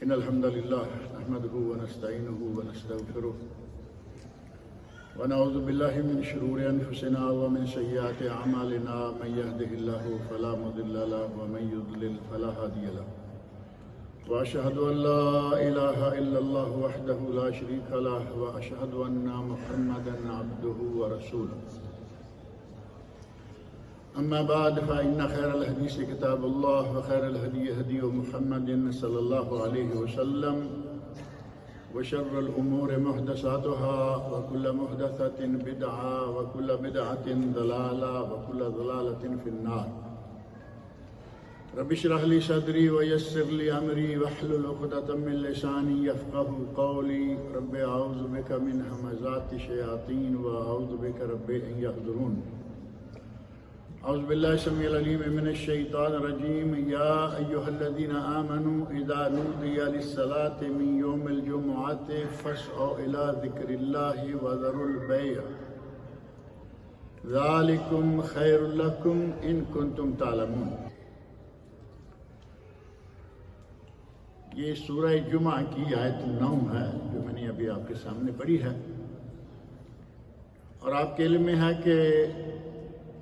إن الحمد لله نحمده ونستعينه ونستغفره ونعوذ بالله من شرور أنفسنا ومن سيئات أعمالنا من يهده الله فلا مضل له ومن يضلل فلا هادي له وأشهد أن لا إله إلا الله وحده لا شريك له وأشهد أن محمدا عبده ورسوله أما بعد فإن خير الحديث كتاب الله وخير الهدي هدي محمد صلى الله عليه وسلم وشر الأمور محدثاتها وكل محدثة بدعة وكل بدعة ضلالة وكل ضلالة في النار رب اشرح لي صدري ويسر لي أمري واحلل عقدة من لساني يفقهوا قولي رب أعوذ بك من همزات الشياطين وأعوذ بك رب أن يحضرون أعوذ بالله السميع العليم من الشيطان الرجيم يا أيها الذين آمنوا إذا نودي للصلاة من يوم الجمعة فاسعوا إلى ذكر الله وذروا البيع ذلكم خير لكم إن كنتم تعلمون. یہ سورہ جمعہ کی آیت 9 ہے جو میں نے ابھی آپ کے سامنے پڑھی ہے، اور آپ کے علم میں ہے کہ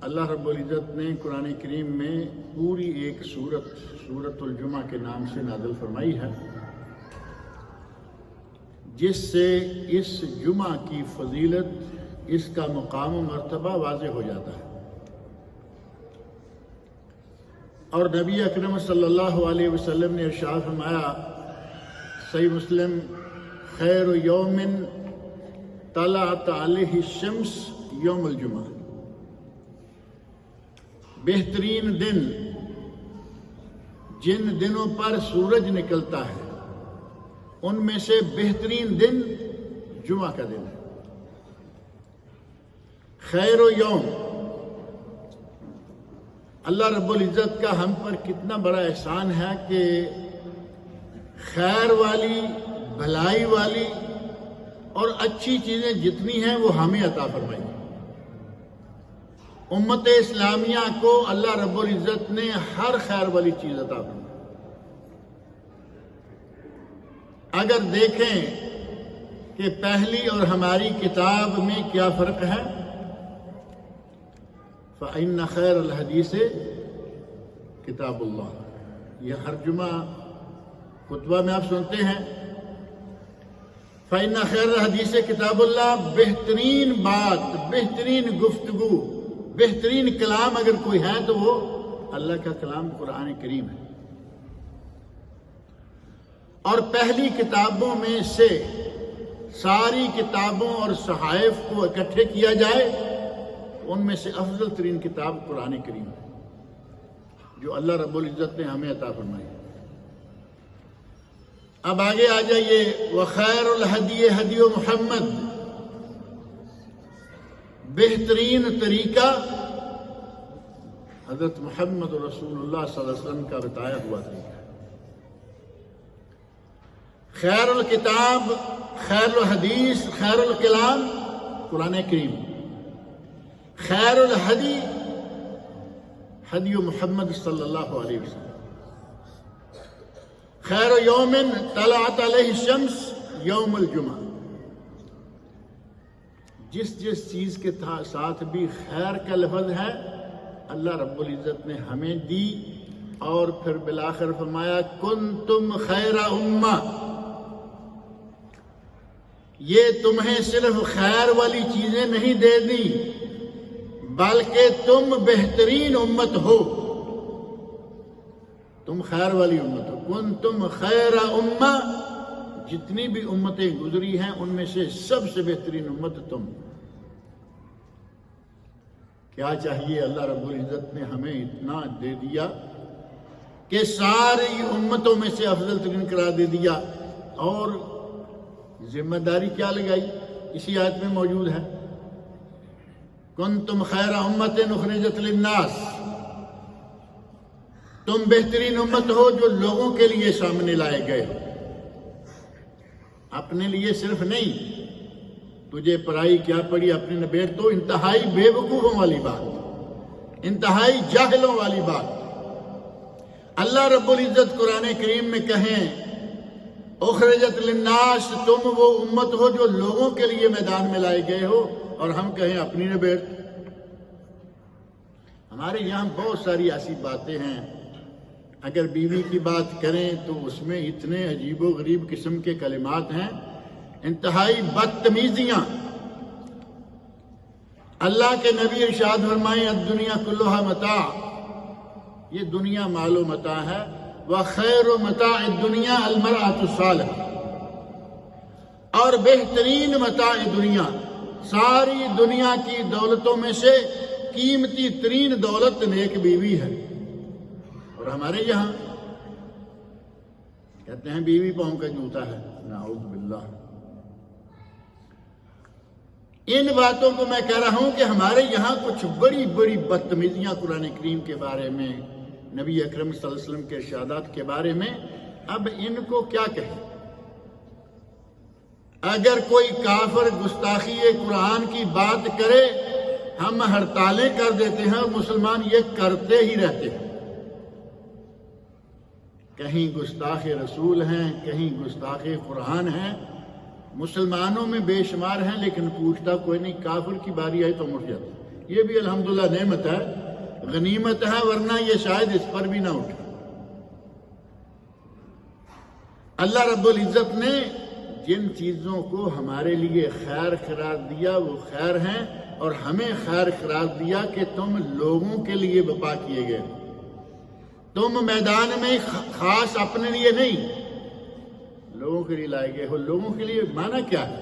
اللہ رب العزت نے قرآن کریم میں پوری ایک سورۃ الجمعہ کے نام سے نازل فرمائی ہے، جس سے اس جمعہ کی فضیلت، اس کا مقام و مرتبہ واضح ہو جاتا ہے. اور نبی اکرم صلی اللہ علیہ وسلم نے ارشاد فرمایا، صحیح مسلم، خیر یوم طلعت علیہ الشمس یوم الجمعہ، بہترین دن جن دنوں پر سورج نکلتا ہے ان میں سے بہترین دن جمعہ کا دن ہے. خیر و یوم، اللہ رب العزت کا ہم پر کتنا بڑا احسان ہے کہ خیر والی، بھلائی والی اور اچھی چیزیں جتنی ہیں وہ ہمیں عطا فرمائی. امت اسلامیہ کو اللہ رب العزت نے ہر خیر والی چیز عطا فرمائی. اگر دیکھیں کہ پہلی اور ہماری کتاب میں کیا فرق ہے، فَإِنَّ خَيْرَ الْحَدِيثِ کتاب اللہ، یہ ہر جمعہ خطبہ میں آپ سنتے ہیں. فَإِنَّ خَيْرَ الْحَدِيثِ کتاب اللہ، بہترین بات، بہترین گفتگو، بہترین کلام اگر کوئی ہے تو وہ اللہ کا کلام قرآن کریم ہے. اور پہلی کتابوں میں سے ساری کتابوں اور صحائف کو اکٹھے کیا جائے ان میں سے افضل ترین کتاب قرآن کریم ہے جو اللہ رب العزت نے ہمیں عطا فرمائی. اب آگے آ جائیے، وخیر الہدی ہدی محمد، بہترین طریقہ حضرت محمد رسول اللہ صلی اللہ علیہ وسلم کا بتایا ہوا طریقہ. خیر الکتاب، خیر الحدیث، خیر الکلام قرآن کریم. خیر الہدی ہدی محمد صلی اللہ علیہ وسلم. خیر یوم طلعت علیہ الشمس یوم الجمعہ، جس چیز کے ساتھ بھی خیر کا لفظ ہے اللہ رب العزت نے ہمیں دی، اور پھر بالآخر فرمایا کنتم خیر امہ، یہ تمہیں صرف خیر والی چیزیں نہیں دے دی بلکہ تم بہترین امت ہو، تم خیر والی امت ہو. کنتم خیر امہ، جتنی بھی امتیں گزری ہیں ان میں سے سب سے بہترین امت تم. کیا چاہیے، اللہ رب العزت نے ہمیں اتنا دے دیا کہ ساری امتوں میں سے افضل ترین قرار دے دیا. اور ذمہ داری کیا لگائی، اسی آیت میں موجود ہے، کنتم خیر امت اخرجت للناس، تم بہترین امت ہو جو لوگوں کے لیے سامنے لائے گئے، اپنے لیے صرف نہیں. تجھے پرائی کیا پڑی اپنے نبیڑ، تو انتہائی بے وقوفوں والی بات، انتہائی جاہلوں والی بات. اللہ رب العزت قرآن کریم میں کہیں اخرجت للناس، تم وہ امت ہو جو لوگوں کے لیے میدان میں لائے گئے ہو، اور ہم کہیں اپنی نے بیٹھ۔ ہمارے یہاں بہت ساری ایسی باتیں ہیں، اگر بیوی کی بات کریں تو اس میں اتنے عجیب و غریب قسم کے کلمات ہیں، انتہائی بدتمیزیاں۔ اللہ کے نبی ارشاد فرمائیں الدنیا کلھا متاع، یہ دنیا مال و متاع ہے، وخیر متاع الدنیا المرأۃ الصالحہ، اور بہترین متاع دنیا، ساری دنیا کی دولتوں میں سے قیمتی ترین دولت نیک بیوی ہے۔ اور ہمارے یہاں کہتے ہیں بیوی پاؤں کا جوتا ہے، نعوذ باللہ۔ ان باتوں کو میں کہہ رہا ہوں کہ ہمارے یہاں کچھ بڑی بڑی بدتمیزیاں قرآن کریم کے بارے میں، نبی اکرم صلی اللہ علیہ وسلم کے ارشادات کے بارے میں، اب ان کو کیا کہیں؟ اگر کوئی کافر گستاخی قرآن کی بات کرے ہم ہڑتالیں کر دیتے ہیں، اور مسلمان یہ کرتے ہی رہتے ہیں۔ کہیں گستاخ رسول ہیں، کہیں گستاخ قرآن ہیں، مسلمانوں میں بے شمار ہیں، لیکن پوچھتا کوئی نہیں۔ کافر کی باری آئی تو مٹ جاتا۔ یہ بھی الحمدللہ نعمت ہے، غنیمت ہے، ورنہ یہ شاید اس پر بھی نہ اٹھے۔ اللہ رب العزت نے جن چیزوں کو ہمارے لیے خیر قرار دیا وہ خیر ہیں، اور ہمیں خیر قرار دیا کہ تم لوگوں کے لیے برپا کیے گئے، تم میدان میں خاص اپنے لیے نہیں، لوگوں کے لیے لائے گئے ہو۔ لوگوں کے لیے معنی کیا ہے؟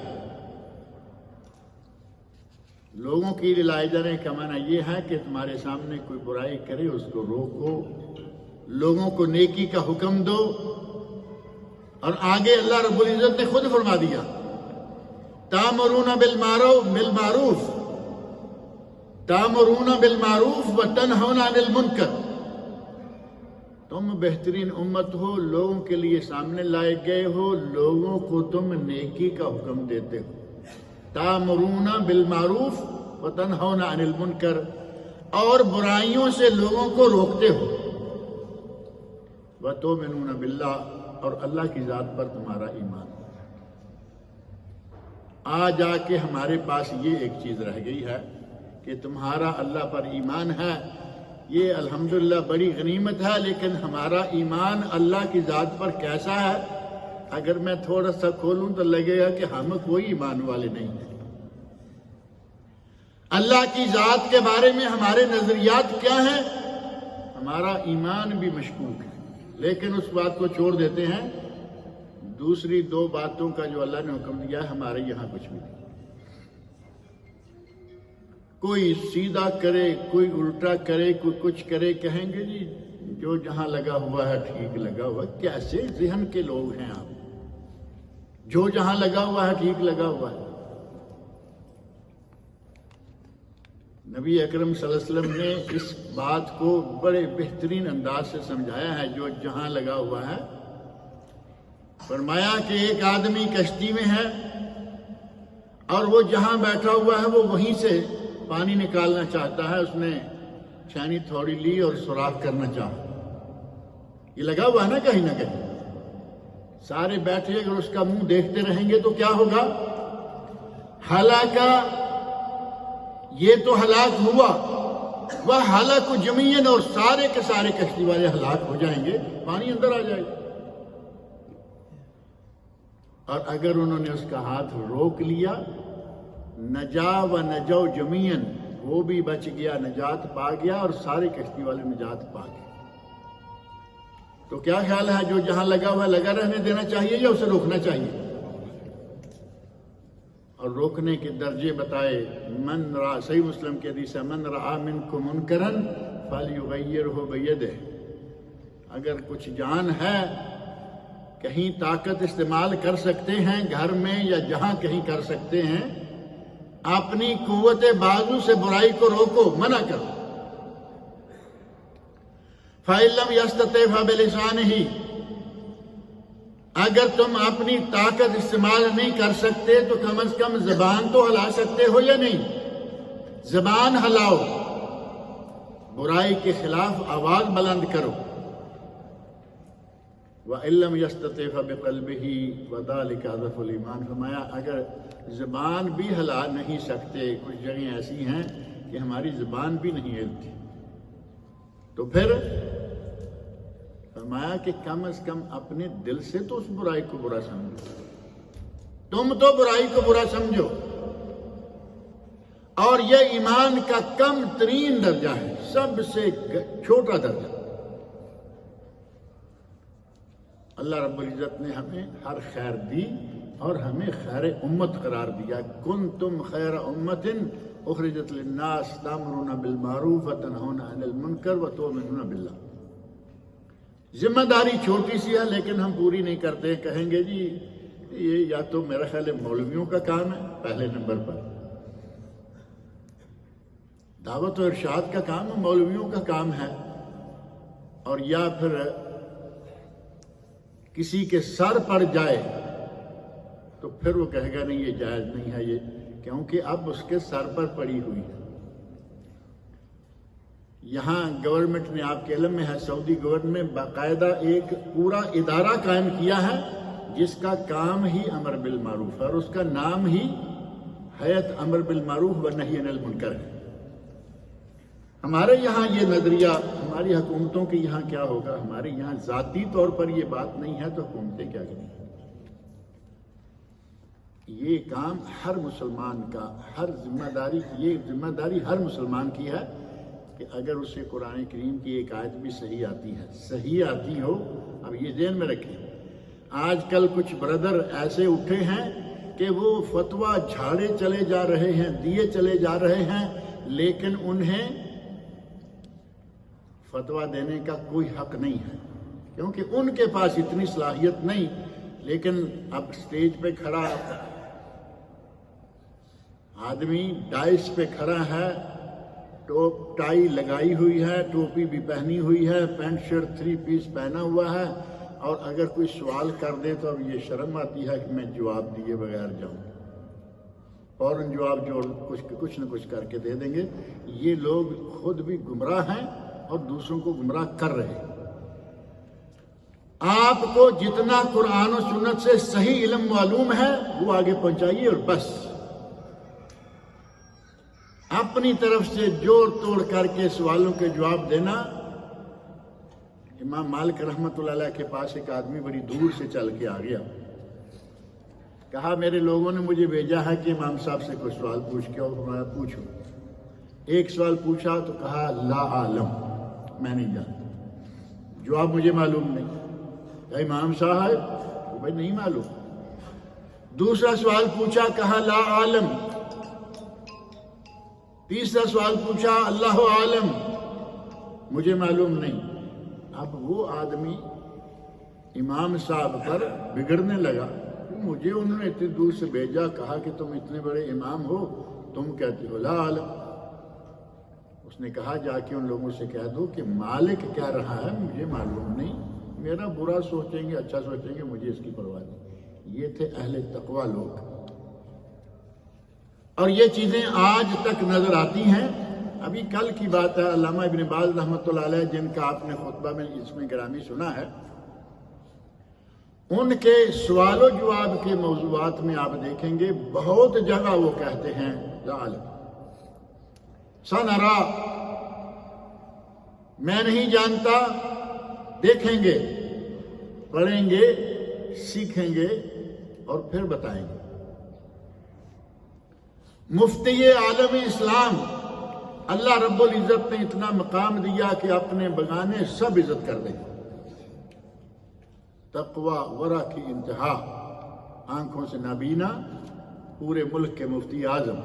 لوگوں کے لیے لائے جانے کا معنی یہ ہے کہ تمہارے سامنے کوئی برائی کرے اس کو روکو، لوگوں کو نیکی کا حکم دو۔ اور آگے اللہ رب العزت نے خود فرما دیا تامرون بالمعروف تامرون بالمعروف وتنہون عن المنکر، تم بہترین امت ہو، لوگوں کے لیے سامنے لائے گئے ہو، لوگوں کو تم نیکی کا حکم دیتے ہو۔ تامرون بالمعروف وتنہون عن المنکر، اور برائیوں سے لوگوں کو روکتے ہو۔ وتؤمنون باللہ، اور اللہ کی ذات پر تمہارا ایمان۔ آج آ کے ہمارے پاس یہ ایک چیز رہ گئی ہے کہ تمہارا اللہ پر ایمان ہے، یہ الحمدللہ بڑی غنیمت ہے، لیکن ہمارا ایمان اللہ کی ذات پر کیسا ہے؟ اگر میں تھوڑا سا کھولوں تو لگے گا کہ ہم کوئی ایمان والے نہیں ہیں۔ اللہ کی ذات کے بارے میں ہمارے نظریات کیا ہیں؟ ہمارا ایمان بھی مشکوک ہے، لیکن اس بات کو چھوڑ دیتے ہیں۔ دوسری دو باتوں کا جو اللہ نے حکم دیا ہے ہمارے یہاں کچھ بھی نہیں۔ کوئی سیدھا کرے، کوئی الٹا کرے، کوئی کچھ کرے، کہیں گے جی جو جہاں لگا ہوا ہے ٹھیک لگا ہوا ہے۔ کیسے ذہن کے لوگ ہیں آپ؟ جو جہاں لگا ہوا ہے ٹھیک لگا ہوا ہے۔ نبی اکرم صلی اللہ علیہ وسلم نے اس بات کو بڑے بہترین انداز سے سمجھایا ہے، جو جہاں لگا ہوا ہے۔ فرمایا کہ ایک آدمی کشتی میں ہے اور وہ جہاں بیٹھا ہوا ہے وہ وہیں سے پانی نکالنا چاہتا ہے۔ اس نے چھانی تھوڑی لی اور سوراخ کرنا چاہا۔ یہ لگا ہوا ہے نا کہیں نہ کہیں، سارے بیٹھے اگر اس کا منہ دیکھتے رہیں گے تو کیا ہوگا؟ ہلاکا، یہ تو ہلاک ہوا، وہ ہلاک جمیعاً، اور سارے کے سارے کشتی والے ہلاک ہو جائیں گے، پانی اندر آ جائے گا۔ اور اگر انہوں نے اس کا ہاتھ روک لیا، نجا و نجو جمیعاً، وہ بھی بچ گیا، نجات پا گیا، اور سارے کشتی والے نجات پا گئے۔ تو کیا خیال ہے، جو جہاں لگا ہوا لگا رہنے دینا چاہیے یا اسے روکنا چاہیے؟ اور روکنے کے درجے بتائے۔ من رأى، صحیح مسلم کے حدیث ہے، من رأى منکم منکرا فلیغیرہ بیدہ، اگر کچھ جان ہے، کہیں طاقت استعمال کر سکتے ہیں، گھر میں یا جہاں کہیں کر سکتے ہیں، اپنی قوت بازو سے برائی کو روکو، منع کرو۔ فَإِن لَّمْ يَسْتَطِعْ فَبِلِسَانِهِ، اگر تم اپنی طاقت استعمال نہیں کر سکتے تو کم از کم زبان تو ہلا سکتے ہو یا نہیں؟ زبان ہلاؤ، برائی کے خلاف آواز بلند کرو۔ وَإِلَّمْ يَسْتَطِعْ فَبِقَلْبِهِ وَذَلِكَ أَضْعَفُ الْإِيمَانِ، فرمایا اگر زبان بھی ہلا نہیں سکتے، کچھ جگہیں ایسی ہیں کہ ہماری زبان بھی نہیں ہلتی، تو پھر فرمایا کہ کم از کم اپنے دل سے تو اس برائی کو برا سمجھو، تم تو برائی کو برا سمجھو، اور یہ ایمان کا کم ترین درجہ ہے، سب سے چھوٹا درجہ۔ اللہ رب العزت نے ہمیں ہر خیر دی اور ہمیں خیر امت قرار دیا، کنتم خیر امت اخرجت للناس تأمرون بالمعروف وتنہون عن المنکر وتؤمنون باللہ۔ ذمہ داری چھوٹی سی ہے لیکن ہم پوری نہیں کرتے، کہیں گے جی یہ یا تو میرا خیال ہے مولویوں کا کام ہے پہلے نمبر پر، دعوت و ارشاد کا کام مولویوں کا کام ہے، اور یا پھر کسی کے سر پڑ جائے تو پھر وہ کہے گا نہیں یہ جائز نہیں ہے، یہ کیونکہ اب اس کے سر پر پڑی ہوئی ہے۔ یہاں گورنمنٹ نے، آپ کے علم میں ہے، سعودی گورنمنٹ میں باقاعدہ ایک پورا ادارہ قائم کیا ہے جس کا کام ہی امر بالمعروف ہے، اور اس کا نام ہی ہیئت امر بالمعروف و نہی عن المنکر ہے۔ ہمارے یہاں یہ نظریہ، ہماری حکومتوں کے یہاں کیا ہوگا، ہمارے یہاں ذاتی طور پر یہ بات نہیں ہے تو حکومتیں کیا کریں؟ یہ کام ہر مسلمان کا، ہر ذمہ داری، یہ ذمہ داری ہر مسلمان کی ہے کہ اگر اسے قرآن کریم کی ایک آیت بھی صحیح آتی ہے، صحیح آتی ہو، اب یہ ذہن میں رکھیں، آج کل کچھ بردر ایسے اٹھے ہیں کہ وہ فتویٰ جھاڑے چلے جا رہے ہیں، دیے چلے جا رہے ہیں، لیکن انہیں فتویٰ دینے کا کوئی حق نہیں ہے کیونکہ ان کے پاس اتنی صلاحیت نہیں۔ لیکن اب سٹیج پہ کھڑا آدمی، ڈائس پہ کھڑا ہے، ٹائی لگائی ہوئی ہے، ٹوپی بھی پہنی ہوئی ہے، پینٹ شرٹ 3 پیس پہنا ہوا ہے، اور اگر کوئی سوال کر دے تو اب یہ شرم آتی ہے کہ میں جواب دیے بغیر جاؤں، فوراً جواب جو کچھ نہ کچھ کر کے دے دیں گے۔ یہ لوگ خود بھی گمراہ ہیں اور دوسروں کو گمراہ کر رہے ہیں۔ آپ کو جتنا قرآن و سنت سے صحیح علم معلوم ہے وہ آگے پہنچائیے، اور بس اپنی طرف سے جوڑ توڑ کر کے سوالوں کے جواب دینا۔ امام مالک رحمۃ اللہ علیہ کے پاس ایک آدمی بڑی دور سے چل کے آ گیا، کہا میرے لوگوں نے مجھے بھیجا ہے کہ امام صاحب سے کوئی سوال پوچھ کے، اور فرمایا پوچھو۔ ایک سوال پوچھا تو کہا لا عالم، میں نہیں جانتا، جواب مجھے معلوم نہیں۔ کہا امام صاحب، بھائی نہیں معلوم۔ دوسرا سوال پوچھا، کہا لا عالم۔ تیسرا سوال پوچھا، اللہ عالم، مجھے معلوم نہیں۔ اب وہ آدمی امام صاحب پر بگڑنے لگا، مجھے انہوں نے اتنی دور سے بھیجا، کہا کہ تم اتنے بڑے امام ہو، تم کہتے ہو لا عالم۔ اس نے کہا جا کے ان لوگوں سے کہہ دو کہ مالک کہہ رہا ہے مجھے معلوم نہیں، میرا برا سوچیں گے اچھا سوچیں گے، مجھے اس کی پرواہ نہیں۔ یہ تھے اہل تقویٰ لوگ، اور یہ چیزیں آج تک نظر آتی ہیں۔ ابھی کل کی بات ہے، علامہ ابن باز رحمۃ اللہ علیہ، جن کا آپ نے خطبہ میں اس میں گرامی سنا ہے، ان کے سوال و جواب کے موضوعات میں آپ دیکھیں گے بہت جگہ وہ کہتے ہیں لا عالم، سنرا، میں نہیں جانتا، دیکھیں گے، پڑھیں گے، سیکھیں گے اور پھر بتائیں گے۔ مفتی عالم اسلام اللہ رب العزت نے اتنا مقام دیا کہ اپنے بغانے سب عزت کر دیں۔ تقوی ورع کی انتہا، آنکھوں سے نابینا، پورے ملک کے مفتی اعظم،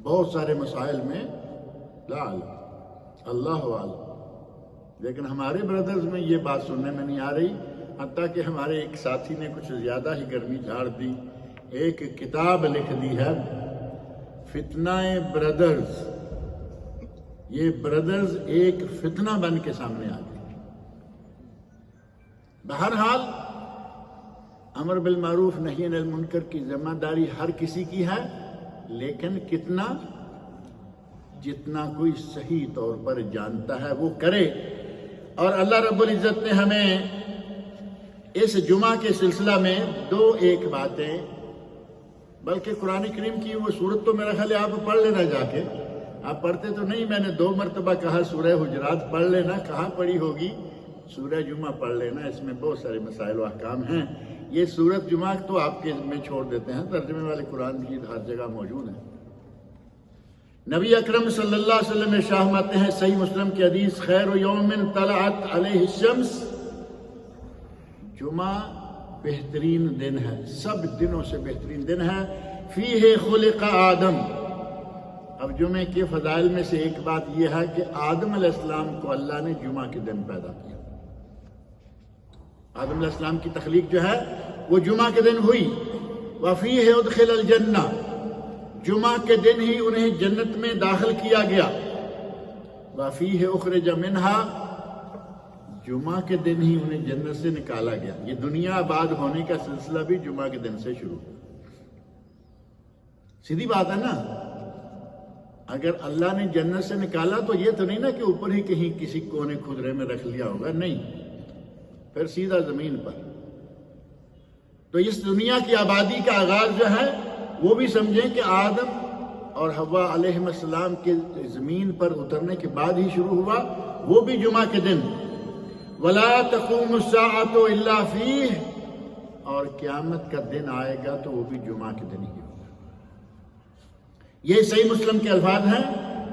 بہت سارے مسائل میں لا عالم، اللہ عالم۔ لیکن ہمارے برادرز میں یہ بات سننے میں نہیں آ رہی، حتیٰ کہ ہمارے ایک ساتھی نے کچھ زیادہ ہی گرمی جھاڑ دی، ایک کتاب لکھ دی ہے فتنہ برادرز۔ یہ برادرز ایک فتنہ بن کے سامنے آ گئے۔ بہرحال امر بالمعروف نہی عن المنکر کی ذمہ داری ہر کسی کی ہے، لیکن کتنا؟ جتنا کوئی صحیح طور پر جانتا ہے وہ کرے، اور اللہ رب العزت نے ہمیں اس جمعہ کے سلسلہ میں ایک باتیں، بلکہ قرآن کریم کی وہ صورت تو میرا خیال ہے آپ پڑھ لینا جا کے، آپ پڑھتے تو نہیں، میں نے 2 مرتبہ کہا سورہ حجرات پڑھ لینا، کہاں پڑھی ہوگی؟ سورہ جمعہ پڑھ لینا، اس میں بہت سارے مسائل و احکام ہیں۔ یہ سورت جمعہ تو آپ کے میں چھوڑ دیتے ہیں، ترجمے والے قرآن کی ہر جگہ موجود ہیں۔ نبی اکرم صلی اللہ علیہ وسلم ارشاد فرماتے ہیں صحیح مسلم کی حدیث، خیر یوم طلعت علیہ الشمس، جمعہ بہترین دن ہے، سب دنوں سے بہترین دن ہے، فیہ خلق آدم۔ اب جمعے کے فضائل میں سے ایک بات یہ ہے کہ آدم علیہ السلام کو اللہ نے جمعہ کے دن پیدا کیا۔ آدم علیہ السلام کی تخلیق جو ہے وہ جمعہ کے دن ہوئی۔ وفیہ ادخل الجنہ، جمعہ کے دن ہی انہیں جنت میں داخل کیا گیا۔ وفیہ اخرج منہا، جمعہ کے دن ہی انہیں جنت سے نکالا گیا۔ یہ دنیا آباد ہونے کا سلسلہ بھی جمعہ کے دن سے شروع ہوا۔ سیدھی بات ہے نا، اگر اللہ نے جنت سے نکالا تو یہ تو نہیں نا کہ اوپر ہی کہیں کسی کونے خدرے میں رکھ لیا ہوگا، نہیں، پھر سیدھا زمین پر۔ تو اس دنیا کی آبادی کا آغاز جو ہے وہ بھی سمجھیں کہ آدم اور حوا علیہ السلام کے زمین پر اترنے کے بعد ہی شروع ہوا، وہ بھی جمعہ کے دن۔ وَلَا تَقُومُ السَّاعَةُ إِلَّا فِيهِ، اور قیامت کا دن آئے گا تو وہ بھی جمعہ کے دن ہی ہوگا۔ یہ صحیح مسلم کے الفاظ ہیں،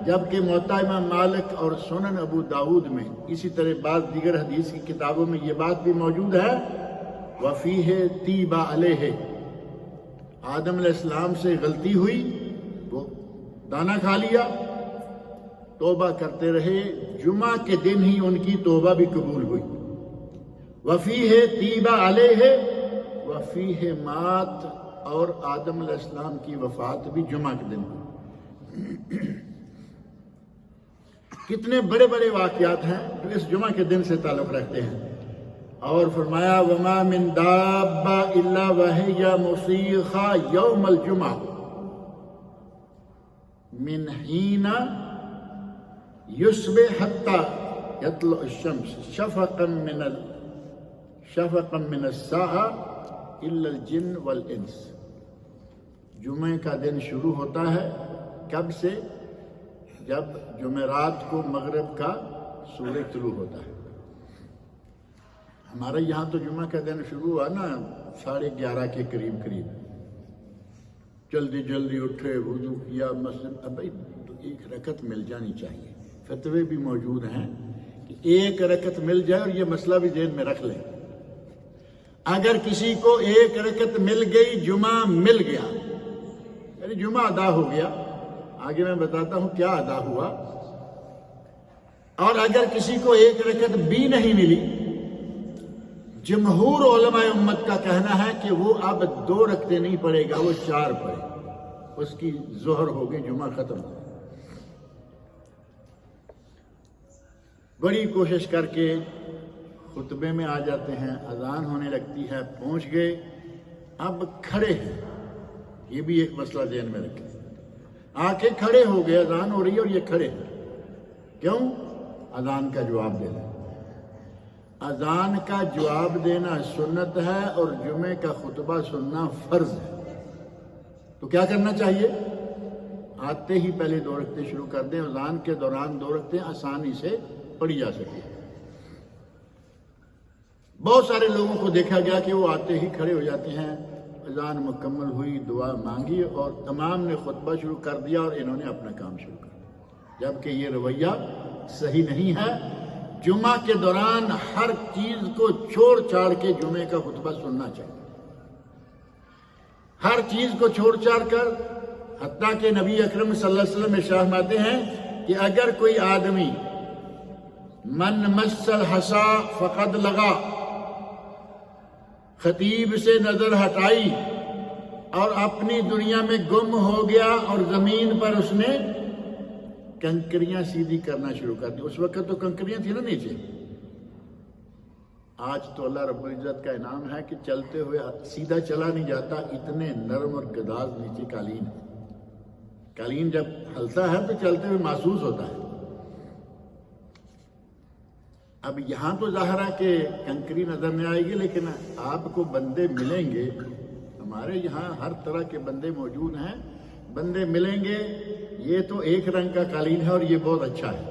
جبکہ موطا امام مالک اور سنن ابو داود میں، اسی طرح بعض دیگر حدیث کی کتابوں میں یہ بات بھی موجود ہے، وَفِيهِ تِيبَ عَلَيْهِ، آدم علیہ السلام سے غلطی ہوئی، وہ دانا کھا لیا، توبہ کرتے رہے، جمعہ کے دن ہی ان کی توبہ بھی قبول ہوئی۔ وَفِيهِ تِيبَ عَلَيْهِ وَفِيهِ مات، اور آدم علیہ السلام کی وفات بھی جمعہ کے دن ہوئی۔ کتنے بڑے بڑے واقعات ہیں جو اس جمعہ کے دن سے تعلق رکھتے ہیں۔ اور فرمایا وَمَا مِن دَابَّةٍ إِلَّا وَهِيَ مُصِيحَةٌ يَوْمَ الْجُمْعَةِ مِنْ حِينَ يُصْبِحُ حَتَّى يَطْلُعُ الشَّمْسُ شَفَقًا مِنَ السَّاعَةِ إِلَّا الْجِنُّ وَالْإِنسُ۔ جمعہ کا دن شروع ہوتا ہے کب سے؟ جب جمعرات کو مغرب کا سورج طلوع ہوتا ہے۔ ہمارے یہاں تو جمعہ کا دن شروع ہوا نا 11:30 کے قریب، جلدی جلدی اٹھے، وضو کیا، مسجد، اب تو ایک رکعت مل جانی چاہیے۔ فتوے بھی موجود ہیں کہ ایک رکعت مل جائے، اور یہ مسئلہ بھی ذہن میں رکھ لیں، اگر کسی کو ایک رکعت مل گئی، جمعہ مل گیا، یعنی جمعہ ادا ہو گیا، آگے میں بتاتا ہوں کیا ادا ہوا۔ اور اگر کسی کو ایک رکعت بھی نہیں ملی، جمہور علماء امت کا کہنا ہے کہ وہ اب 2 رکعتیں نہیں پڑھے گا، وہ 4 پڑھے، اس کی ظہر ہو گئی، جمعہ ختم ہو گیا۔ بڑی کوشش کر کے خطبے میں آ جاتے ہیں، اذان ہونے لگتی ہے، پہنچ گئے، اب کھڑے ہیں، یہ بھی ایک مسئلہ ذہن میں رکھیں، آ کے کھڑے ہو گئے، اذان ہو رہی ہے اور یہ کھڑے ہیں، کیوں؟ اذان کا جواب دینا۔ اذان کا جواب دینا سنت ہے اور جمعے کا خطبہ سننا فرض ہے، تو کیا کرنا چاہیے؟ آتے ہی پہلے 2 رکعتیں شروع کر دیں، اذان کے دوران 2 رکعتیں آسانی سے پڑھی جا سکتی ہیں۔ بہت سارے لوگوں کو دیکھا گیا کہ وہ آتے ہی کھڑے ہو جاتے ہیں، اذان مکمل ہوئی، دعا مانگی اور امام نے خطبہ شروع کر دیا اور انہوں نے اپنا کام شروع کر دیا، جبکہ یہ رویہ صحیح نہیں ہے۔ جمعہ کے دوران ہر چیز کو چھوڑ چھاڑ کے جمعے کا خطبہ سننا چاہیے، ہر چیز کو چھوڑ چھاڑ کر، حتیٰ کہ نبی اکرم صلی اللہ علیہ وسلم ارشاد فرماتے ہیں کہ اگر کوئی آدمی من مس الحصا فقد لغا، خطیب سے نظر ہٹائی اور اپنی دنیا میں گم ہو گیا اور زمین پر اس نے کنکریاں سیدھی کرنا شروع کر دی۔ اس وقت تو کنکریاں تھی نا نیچے، آج تو اللہ رب العزت کا انعام ہے کہ چلتے ہوئے سیدھا چلا نہیں جاتا، اتنے نرم اور گداز نیچے قالین ہے، قالین جب ہلتا ہے تو چلتے ہوئے محسوس ہوتا ہے۔ اب یہاں تو ظاہر ہے کہ کنکری نظر نہیں آئے گی، لیکن آپ کو بندے ملیں گے، ہمارے یہاں ہر طرح کے بندے موجود ہیں، بندے ملیں گے۔ یہ تو ایک رنگ کا قالین ہے اور یہ بہت اچھا ہے،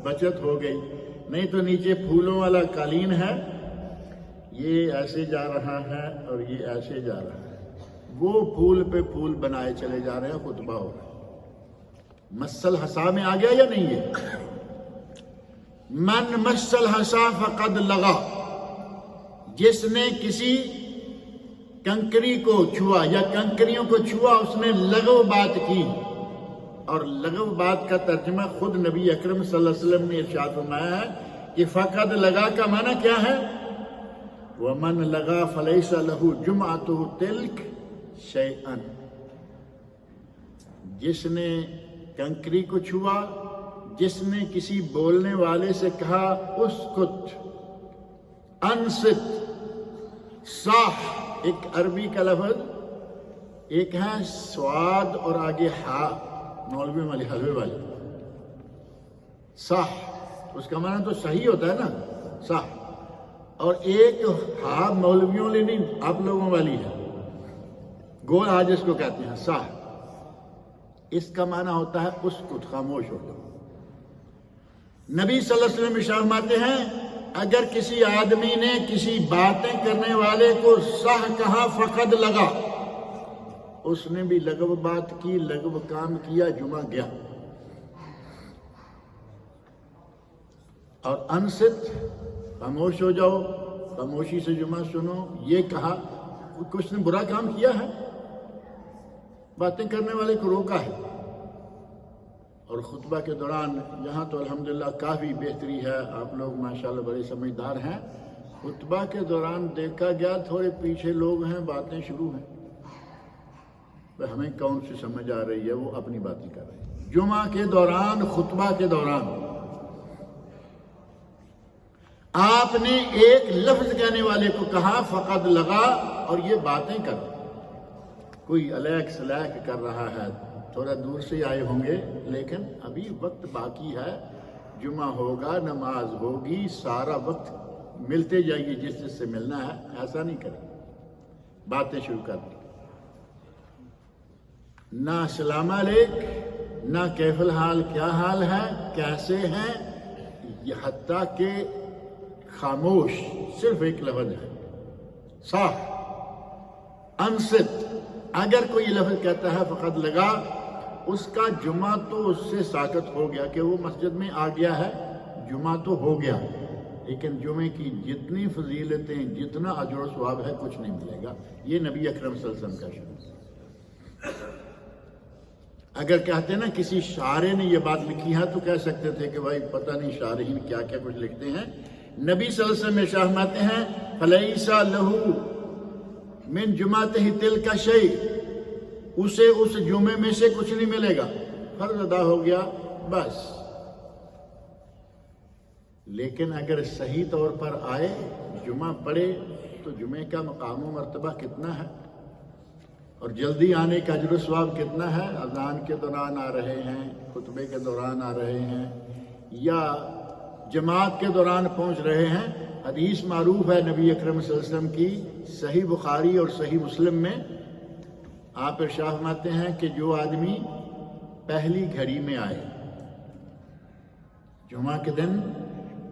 بچت ہو گئی، نہیں تو نیچے پھولوں والا قالین ہے، یہ ایسے جا رہا ہے اور یہ ایسے جا رہا ہے، وہ پھول پہ پھول بنائے چلے جا رہے ہیں، خطبہ ہو رہا ہے۔ مسل حسا میں آ گیا یا نہیں ہے؟ من مسل حسا فقد لغا، جس نے کسی کنکری کو چھوا یا کنکریوں کو چھوا اس نے لغو بات کی۔ اور لغو بات کا ترجمہ خود نبی اکرم صلی اللہ علیہ وسلم نے ارشاد فرمایا ہے کہ فقد لغا کا معنی کیا ہے؟ وَمَن لَغَا فَلَيْسَ لَهُ جُمْعَتُهُ تِلْكَ شَيْئًا، جس نے کنکری کو چھوا، جس نے کسی بولنے والے سے کہا اسکت، انصت، صاح، ایک عربی کا لفظ، ایک ہے سواد اور آگے ہا، مولوی والی حلوے والی، صح، اس کا معنی تو صحیح ہوتا ہے نا، صح، اور ایک ہا مولویوں والی نہیں، آپ لوگوں والی ہے، گول ہا جس کو کہتے ہیں، صح، اس کا معنی ہوتا ہے اسکت، خاموش ہو جاؤ۔ نبی صلی اللہ علیہ وسلم ارشاد فرماتے ہیں اگر کسی آدمی نے کسی باتیں کرنے والے کو صح کہا فقد لگا، اس نے بھی لغو بات کی، لغو کام کیا، جمعہ گیا۔ اور انصت، خاموش ہو جاؤ، خاموشی سے جمعہ سنو، یہ کہا کچھ نے برا کام کیا ہے، باتیں کرنے والے کو روکا ہے۔ اور خطبہ کے دوران یہاں تو الحمدللہ کافی بہتری ہے، آپ لوگ ماشاءاللہ بڑے سمجھدار ہیں۔ خطبہ کے دوران دیکھا گیا تھوڑے پیچھے لوگ ہیں، باتیں شروع ہیں، ہمیں کون سی سمجھ آ رہی ہے، وہ اپنی باتیں کر رہے ہیں۔ جمعہ کے دوران، خطبہ کے دوران آپ نے ایک لفظ کہنے والے کو کہا فقد لگا، اور یہ باتیں کر کوئی الیک سلیک کر رہا ہے، تھوڑا دور سے آئے ہوں گے، لیکن ابھی وقت باقی ہے، جمعہ ہوگا، نماز ہوگی، سارا وقت ملتے جائیے جس جس سے ملنا ہے، ایسا نہیں کریں، باتیں شروع کر دیں، نہ السلام علیک، نہ کیف الحال، کیا حال ہے، کیسے ہیں، یہ حتیٰ کہ خاموش صرف ایک لفظ ہے، صاف، انصت، اگر کوئی لفظ کہتا ہے فقط لگا، اس کا جمعہ تو اس سے ساقط ہو گیا کہ وہ مسجد میں آ گیا ہے، جمعہ تو ہو گیا، لیکن جمعے کی جتنی فضیلتیں، جتنا اجر و ثواب ہے، کچھ نہیں ملے گا۔ یہ نبی اکرم صلی اللہ علیہ وسلم کا شعر۔ اگر کہتے نا کسی شاعر نے یہ بات لکھی ہے تو کہہ سکتے تھے کہ بھائی پتہ نہیں شارحین کیا کیا کچھ لکھتے ہیں۔ نبی صلی اللہ علیہ وسلم ارشاد فرماتے ہیں فَلَيْسَ لَهُ مِن جُمَعَتِهِ تِلْكَ شَيْءٌ، اسے اس جمعے میں سے کچھ نہیں ملے گا، فرض ادا ہو گیا بس۔ لیکن اگر صحیح طور پر آئے، جمعہ پڑھے، تو جمعے کا مقام و مرتبہ کتنا ہے، اور جلدی آنے کا اجر و ثواب کتنا ہے۔ اذان کے دوران آ رہے ہیں، خطبے کے دوران آ رہے ہیں، یا جماعت کے دوران پہنچ رہے ہیں۔ حدیث معروف ہے نبی اکرم صلی اللہ علیہ وسلم کی، صحیح بخاری اور صحیح مسلم میں آپ ارشاد فرماتے ہیں کہ جو آدمی پہلی گھڑی میں آئے، جمعہ کے دن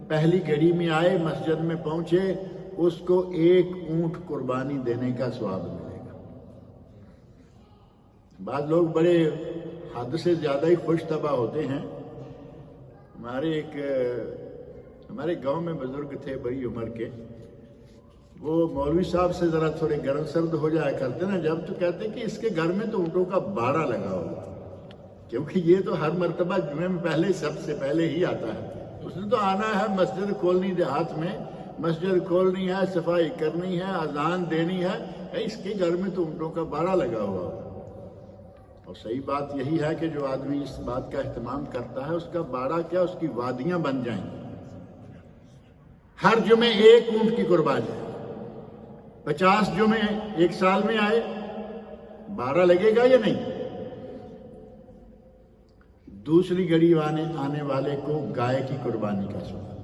پہلی گھڑی میں آئے، مسجد میں پہنچے، اس کو ایک اونٹ قربانی دینے کا ثواب ملے گا۔ بعض لوگ بڑے حد سے زیادہ ہی خوش طبع ہوتے ہیں۔ ہمارے گاؤں میں بزرگ تھے بڑی عمر کے، وہ مولوی صاحب سے ذرا تھوڑے گرم سرد ہو جایا کرتے نا جب، تو کہتے کہ اس کے گھر میں تو اونٹوں کا باڑا لگا ہوگا، کیونکہ یہ تو ہر مرتبہ جمعے میں پہلے سب سے پہلے ہی آتا ہے۔ اس نے تو آنا ہے، مسجد کھولنی دیہات میں، مسجد کھولنی ہے، صفائی کرنی ہے، اذان دینی ہے، اس کے گھر میں تو اونٹوں کا باڑا لگا ہوا ہوگا۔ اور صحیح بات یہی ہے کہ جو آدمی اس بات کا اہتمام کرتا ہے، اس کا باڑا کیا، اس کی وادیاں بن جائیں گی۔ ہر جمعے ایک اونٹ کی قربانی، 50 جمعے ایک سال میں آئے، باڑا لگے گا یا نہیں؟ دوسری گھڑی آنے والے کو گائے کی قربانی کا سوال،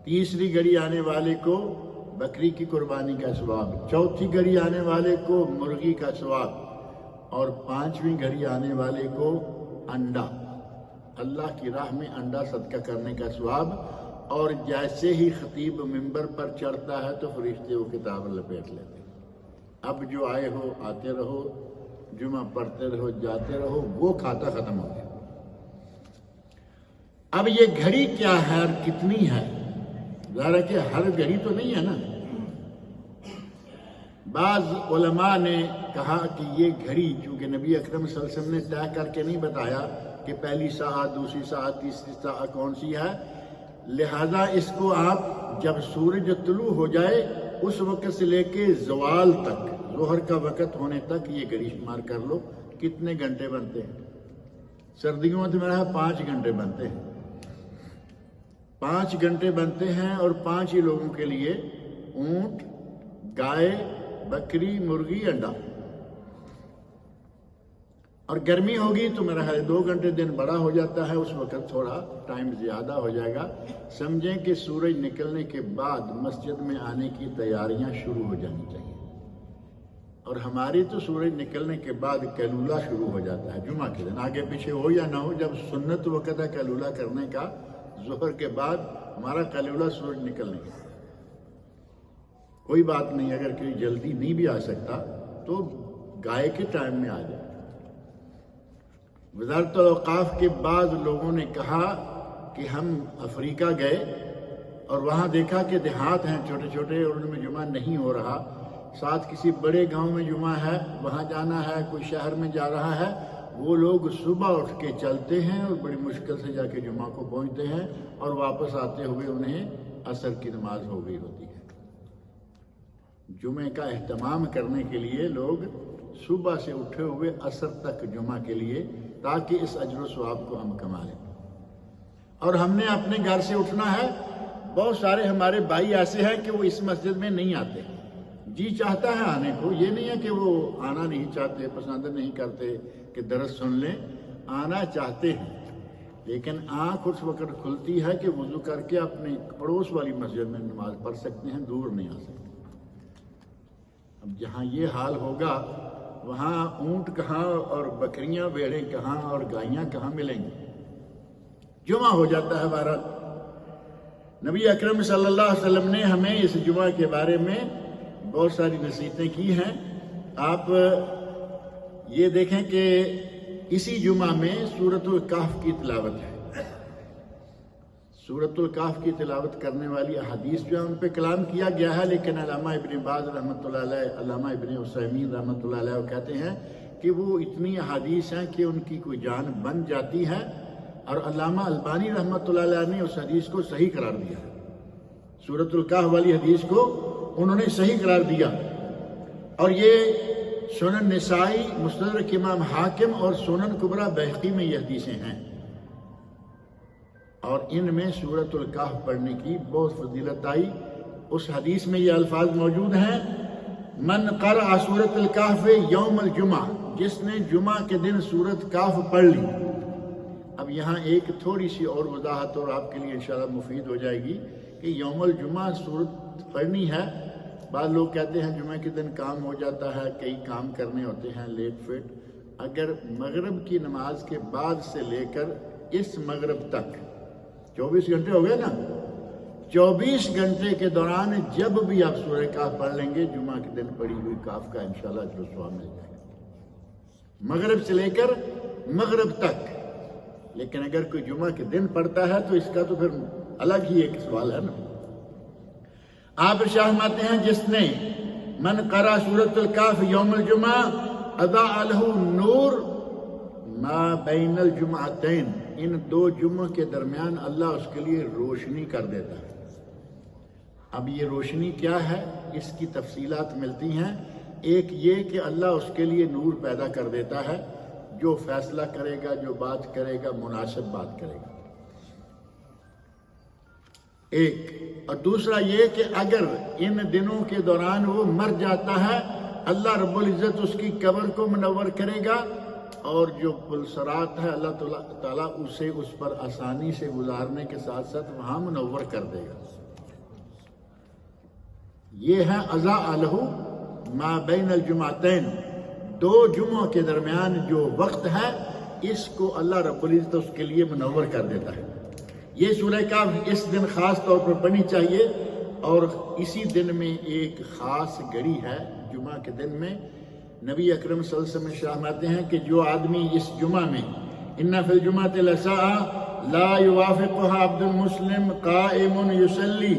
تیسری گھڑی آنے والے کو بکری کی قربانی کا ثواب، چوتھی گھڑی آنے والے کو مرغی کا ثواب، اور پانچویں گھڑی آنے والے کو انڈا، اللہ کی راہ میں انڈا صدقہ کرنے کا ثواب۔ اور جیسے ہی خطیب ممبر پر چڑھتا ہے تو فرشتے وہ کتاب لپیٹ لیتے ہیں، اب جو آئے ہو آتے رہو، جمعہ پڑھتے رہو، جاتے رہو، وہ کھاتا ختم ہو گیا۔ اب یہ گھڑی کیا ہے اور کتنی ہے؟ ظاہر کہ ہر گھڑی تو نہیں ہے نا۔ بعض علماء نے کہا کہ یہ گھڑی چونکہ نبی اکرم صلی اللہ علیہ وسلم نے طے کر کے نہیں بتایا کہ پہلی ساعت، دوسری ساعت، تیسری ساعت کون سی ہے، لہذا اس کو آپ جب سورج طلوع ہو جائے اس وقت سے لے کے زوال تک، ظہر کا وقت ہونے تک یہ گھڑی شمار کر لو کتنے گھنٹے بنتے ہیں۔ سردیوں میں تو میرا 5 گھنٹے بنتے ہیں، 5 گھنٹے بنتے ہیں، اور 5 ہی لوگوں کے لیے اونٹ، گائے، بکری، مرغی، انڈا۔ اور گرمی ہوگی تو میرا ہے 2 گھنٹے دن بڑا ہو جاتا ہے، اس وقت تھوڑا ٹائم زیادہ ہو جائے گا۔ سمجھیں کہ سورج نکلنے کے بعد مسجد میں آنے کی تیاریاں شروع ہو جانی چاہیے، اور ہماری تو سورج نکلنے کے بعد قیلولہ شروع ہو جاتا ہے جمعہ کے دن، آگے پیچھے ہو یا نہ ہو، جب سنت وقت ہے قیلولہ کرنے کا ظہر کے بعد، ہمارا قیلولہ سورج نکلنے کا۔ کوئی بات نہیں، اگر کوئی جلدی نہیں بھی آ سکتا تو گائے کے ٹائم میں آ جائے۔ وزارت الاوقاف کے بعض لوگوں نے کہا کہ ہم افریقہ گئے اور وہاں دیکھا کہ دیہات ہیں چھوٹے چھوٹے اور ان میں جمعہ نہیں ہو رہا، ساتھ کسی بڑے گاؤں میں جمعہ ہے، وہاں جانا ہے، کوئی شہر میں جا رہا ہے، وہ لوگ صبح اٹھ کے چلتے ہیں اور بڑی مشکل سے جا کے جمعہ کو پہنچتے ہیں، اور واپس آتے ہوئے انہیں عصر کی نماز ہو گئی ہوتی ہے۔ جمعے کا اہتمام کرنے کے لیے لوگ صبح سے اٹھے ہوئے عصر تک جمعہ کے لیے، تاکہ اس اجر و ثواب کو ہم کما لیں۔ اور ہم نے اپنے گھر سے اٹھنا ہے، بہت سارے ہمارے بھائی ایسے ہیں کہ وہ اس مسجد میں نہیں آتے، جی چاہتا ہے آنے کو، یہ نہیں ہے کہ وہ آنا نہیں چاہتے، پسند نہیں کرتے کہ درس سن لیں، آنا چاہتے ہیں، لیکن آنکھ اس وقت کھلتی ہے کہ وضو کر کے اپنے پڑوس والی مسجد میں نماز پڑھ سکتے ہیں، دور نہیں آ سکتے۔ اب جہاں یہ حال ہوگا وہاں اونٹ کہاں اور بکریاں، بھیڑیں کہاں اور گائیاں کہاں ملیں گی؟ جمعہ ہو جاتا ہے۔ بہرحال نبی اکرم صلی اللہ علیہ وسلم نے ہمیں اس جمعہ کے بارے میں بہت ساری نصیحتیں کی ہیں۔ آپ یہ دیکھیں کہ اسی جمعہ میں سورۃ الکہف کی تلاوت ہے۔ سورۃ الکہف کی تلاوت کرنے والی احادیث جو ہے ان پہ کلام کیا گیا ہے، لیکن علامہ ابن باز رحمۃ اللہ علیہ، علامہ ابن عثیمین رحمۃ اللہ علیہ کہتے ہیں کہ وہ اتنی احادیث ہیں کہ ان کی کوئی جان بن جاتی ہے، اور علامہ البانی رحمۃ اللہ علیہ نے اس حدیث کو صحیح قرار دیا ہے۔ سورۃ الکہف والی حدیث کو انہوں نے صحیح قرار دیا، اور یہ سنن نسائی، مستدرک امام حاکم اور سنن کبریٰ بہقی میں یہ حدیثیں ہیں، اور ان میں سورۃ الکہف پڑھنے کی بہت فضیلت آئی۔ اس حدیث میں یہ الفاظ موجود ہیں، من قرأ سورۃ الکہف یوم الجمعہ، جس نے جمعہ کے دن سورۃ کہف پڑھ لی۔ اب یہاں ایک تھوڑی سی اور وضاحت اور آپ کے لیے انشاءاللہ مفید ہو جائے گی کہ یوم الجمعہ سورۃ پڑھنی ہے۔ بعض لوگ کہتے ہیں جمعہ کے دن کام ہو جاتا ہے، کئی کام کرنے ہوتے ہیں لیٹ فٹ۔ اگر مغرب کی نماز کے بعد سے لے کر اس مغرب تک 24 گھنٹے ہو گئے نا، 24 گھنٹے کے دوران جب بھی آپ سورہ کہف پڑھ لیں گے، جمعہ کے دن پڑھی ہوئی کہف کا انشاءاللہ اجر و ثواب مل جائے گا، مغرب سے لے کر مغرب تک۔ لیکن اگر کوئی جمعہ کے دن پڑھتا ہے تو اس کا تو پھر الگ ہی ایک سوال ہے نا۔ آپ ارشاد فرماتے ہیں، جس نے من قرأ سورۃ الکہف یوم الجمعہ اضاء لہ نور ما بین الجمعتین، ان 2 جمعوں کے درمیان اللہ اس کے لیے روشنی کر دیتا ہے۔ اب یہ روشنی کیا ہے، اس کی تفصیلات ملتی ہیں۔ ایک یہ کہ اللہ اس کے لیے نور پیدا کر دیتا ہے، جو فیصلہ کرے گا، جو بات کرے گا، مناسب بات کرے گا، ایک۔ اور دوسرا یہ کہ اگر ان دنوں کے دوران وہ مر جاتا ہے، اللہ رب العزت اس کی قبر کو منور کرے گا، اور جو پلسرات ہے اللہ تعالیٰ اسے اس پر آسانی سے گزارنے کے ساتھ ساتھ وہاں منور کر دے گا۔ یہ ہے اضاء لہ ما بین الجمعتین، دو جمعوں کے درمیان جو وقت ہے اس کو اللہ رب العزت اس کے لیے منور کر دیتا ہے۔ یہ سورہ کہف اس دن خاص طور پر پڑھنی چاہیے، اور اسی دن میں ایک خاص گھڑی ہے جمعہ کے دن میں۔ نبی اکرم صلی اللہ علیہ وسلم فرماتے ہیں کہ جو آدمی اس جمعہ میں ان فی الجمعۃ لساعۃ لا یوافقها عبد المسلم قائم یصلی،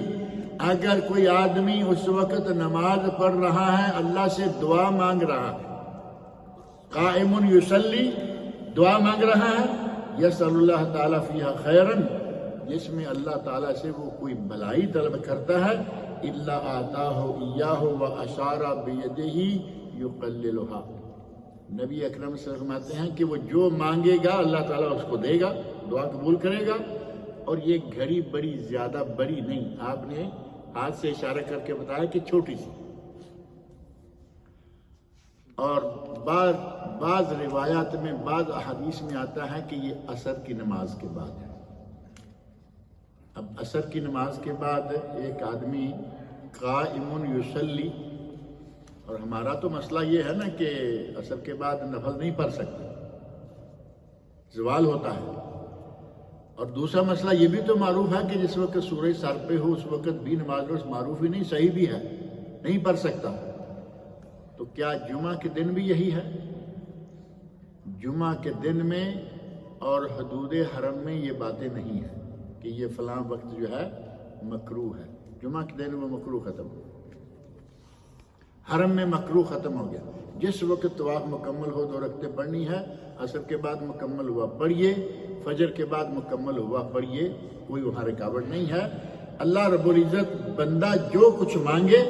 اگر کوئی آدمی اس وقت نماز پڑھ رہا ہے، اللہ سے دعا مانگ رہا ہے، قائم یصلی دعا مانگ رہا ہے، یسأل اللہ تعالیٰ فیہا خیرا، جس میں اللہ تعالیٰ سے وہ کوئی بھلائی طلب کرتا ہے، الا آتاہ ایاہ واشار بیدہ یقللھا، نبی اکرم صلی اللہ علیہ وسلم فرماتے ہیں کہ وہ جو مانگے گا اللہ تعالیٰ اس کو دے گا، دعا قبول کرے گا۔ اور یہ گھڑی بڑی زیادہ بڑی نہیں، آپ نے ہاتھ سے اشارہ کر کے بتایا کہ چھوٹی سی، اور بعض روایات میں بعض احادیث میں آتا ہے کہ یہ عصر کی نماز کے بعد ہے۔ اب عصر کی نماز کے بعد ایک آدمی قائم یصلی، اور ہمارا تو مسئلہ یہ ہے نا کہ عصر کے بعد نفل نہیں پڑھ سکتے، زوال ہوتا ہے، اور دوسرا مسئلہ یہ بھی تو معروف ہے کہ جس وقت سورج سر پہ ہو اس وقت بھی نماز روز معروف ہی نہیں، صحیح بھی ہے، نہیں پڑھ سکتا۔ تو کیا جمعہ کے دن بھی یہی ہے؟ جمعہ کے دن میں اور حدود حرم میں یہ باتیں نہیں ہیں کہ یہ فلاں وقت جو ہے مکروہ ہے، جمعہ کے دن وہ مکروہ ختم ہو، حرم میں مکروہ ختم ہو گیا۔ جس وقت طواف مکمل ہو 2 رکعتیں پڑھنی ہے، عصر کے بعد مکمل ہوا پڑھیے، فجر کے بعد مکمل ہوا پڑھیے، کوئی وہاں رکاوٹ نہیں ہے۔ اللہ رب العزت بندہ جو کچھ مانگے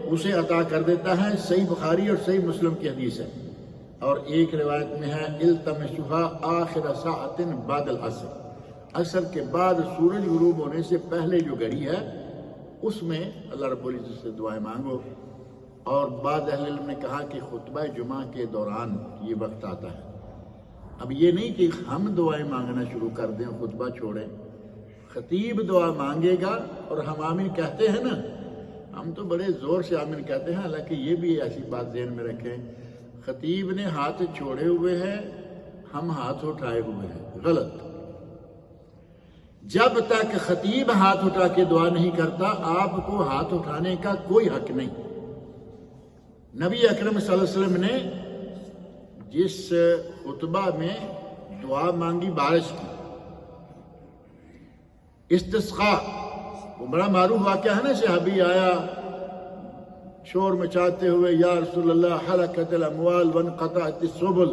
اسے عطا کر دیتا ہے، صحیح بخاری اور صحیح مسلم کی حدیث ہے۔ اور ایک روایت میں ہے التمسوها آخر ساعت بعد العصر، عصر کے بعد سورج غروب ہونے سے پہلے جو گھڑی ہے اس میں اللہ رب العزت سے دعائیں مانگو۔ اور بعض اہل علم نے کہا کہ خطبہ جمعہ کے دوران یہ وقت آتا ہے۔ اب یہ نہیں کہ ہم دعائیں مانگنا شروع کر دیں، خطبہ چھوڑیں، خطیب دعا مانگے گا اور ہم آمین کہتے ہیں نا، ہم تو بڑے زور سے آمین کہتے ہیں، حالانکہ یہ بھی ایسی بات ذہن میں رکھیں، خطیب نے ہاتھ چھوڑے ہوئے ہیں، ہم ہاتھ اٹھائے ہوئے ہیں، غلط۔ جب تک خطیب ہاتھ اٹھا کے دعا نہیں کرتا آپ کو ہاتھ اٹھانے کا کوئی حق نہیں۔ نبی اکرم صلی اللہ علیہ وسلم نے جس خطبہ میں دعا مانگی بارش کی، استسقاء، وہ بڑا معروف واقعہ ہے نا، صحابی آیا شور مچاتے ہوئے، یا رسول اللہ ہلکت الاموال وانقطعت السبل،